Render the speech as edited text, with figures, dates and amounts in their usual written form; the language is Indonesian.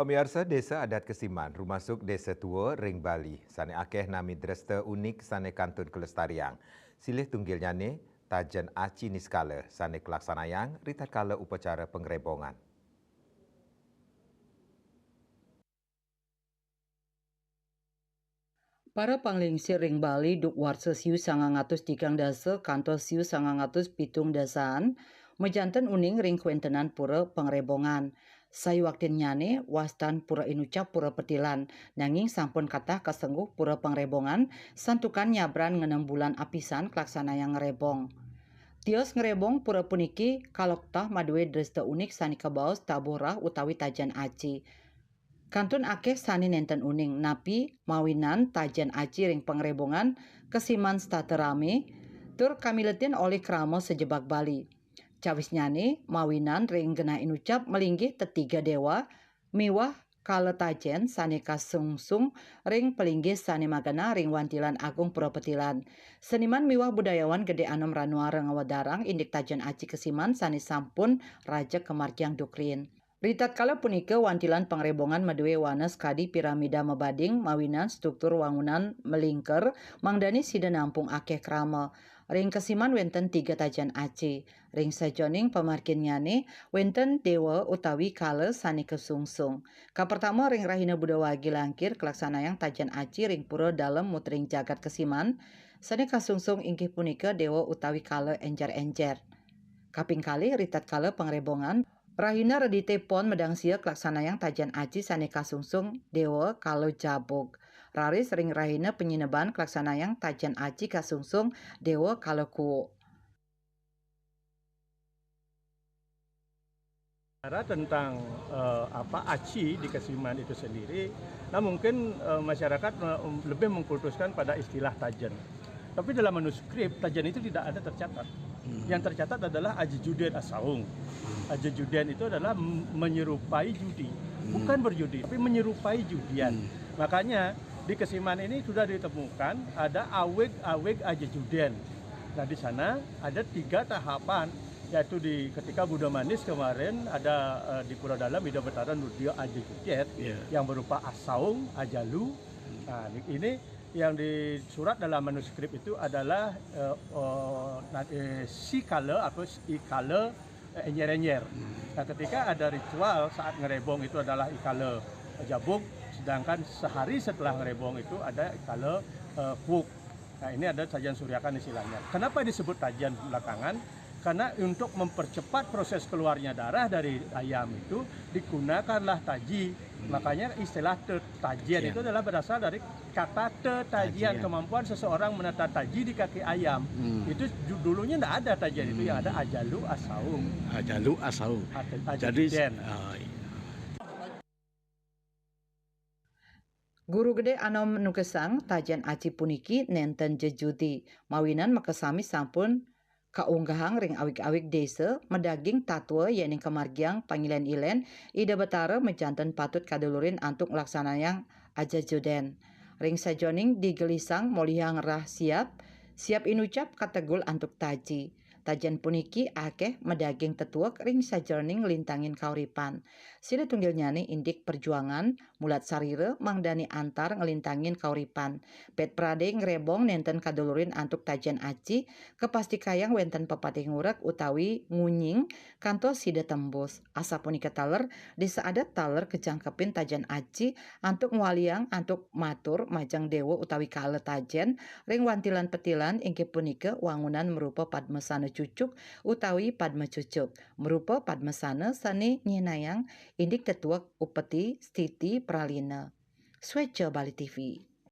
Pemirsa Desa Adat Kesiman, Rumasuk Desa Tua, Ring Bali, sane akeh nami dresta unik sane kantun kelestarian. Silih tunggilnya ne, tajan aci niskala, sane kelaksanayang, ritat kala upacara pengrebongan. Para panglingsir Ring Bali duk warsa siu 913 dasa kantor siu 907 dasaan mejanten uning ring kuentenan pura pengrebongan. Sayu waktin nyane wastan pura inucap pura petilan nanging sampun katah kesengguh pura pengrebongan santukan nyabran 6 bulan apisan kelaksana yang ngerebong. Tios ngerebong pura puniki kaloktah madue dresta unik sani kabaos taborah utawi tajan aci. Kantun akeh sani nenten uning, napi mawinan tajan aci ring pengrebongan kesiman staterame, tur kamiletin oleh krama sejebak Bali. Cawis nyane mawinan ring genah inucap melinggih tetiga dewa, miwah kala tajen sani kasungsung ring pelinggih sani magana ring wantilan agung purapetilan. Seniman miwah budayawan gede anom ranuara ngawadarang indik tajan aci kesiman sani sampun raja kemargiang dukrin. Ritat kala punika wantilan pangrebongan madue wanes kadi piramida mebading mawinan struktur wangunan melingker mangdani sida nampung akeh krama. Ring kesiman wenten 3 tajan aci. Ring sajoning pamarkin nyane wenten dewa utawi kala sani kesungsung. Kapertama ring rahina budawagi langkir kelaksanayang tajan aci ring pura dalem mutring jagat kesiman. Sani kasungsung inggih punika dewa utawi kala enjer-enjer. Kaping kali ritat kala pangrebongan Rahina redite pon medang sia kelaksanayang tajan aci sane kasungsung dewa kalau jabog. Raris ring rahina penyineban kelaksanayang tajan aci kasungsung dewa kalau kuo. Tentang aci di Kesiman itu sendiri, nah mungkin masyarakat lebih mengkultuskan pada istilah tajan. Tapi dalam manuskrip tajan itu tidak ada tercatat. Yang tercatat adalah aji juden asaung. Aji juden itu adalah menyerupai judi, bukan berjudi, tapi menyerupai judian. Makanya di Kesiman ini sudah ditemukan ada aweg aji juden. Nah di sana ada 3 tahapan, yaitu ketika Buddha Manis kemarin ada di Pura Dalam Ida Betara Nudio Aji Judet yang berupa asaung, ajalu. Nah ini yang disurat dalam manuskrip itu adalah si kala atau ikala enyer-enyer. Nah ketika ada ritual saat ngerebong itu adalah ikala jabuk, sedangkan sehari setelah ngerebong itu ada ikala kuk. Nah ini ada tajan suryakan istilahnya. Kenapa disebut tajan belakangan? Karena untuk mempercepat proses keluarnya darah dari ayam itu digunakanlah taji. Makanya istilah tetajian itu adalah berasal dari kata tetajian, kemampuan seseorang menata taji di kaki ayam. Itu dulunya tidak ada tajian, itu yang ada ajalu asaung. Ajalu asaung. Jadi Guru gede anom nukesang tajan aci puniki nenten jejuti. Mawinan makasami sampun kaunggahang ring awik-awik desa medaging tatwa yening kemargiang panggilan ilen ida betara mejanten patut kadulurin antuk laksanayang aja joden. Ring sajoning digelisang molihang rah siap inucap kategul antuk taji. Tajan puniki akeh medaging tetuak ring sajoning lintangin kauripan. Sida tunggil nyane indik perjuangan mulat sarire mangdani antar ngelintangin kauripan. Bet prade ngrebong nenten kadulurin antuk tajan aci kepasti kayang wenten pepatih ngurek utawi ngunying kantos sida tembus. Asa punika taler desa adat taler kejangkepin tajan aci antuk ngwaliang antuk matur majang dewa utawi kale tajen ring wantilan petilan inggih punika wangunan merupa padmesana cucuk utawi padma cucuk merupa padmesana sane nyinayang indik tetuak upeti stiti pralina. Swece Bali TV.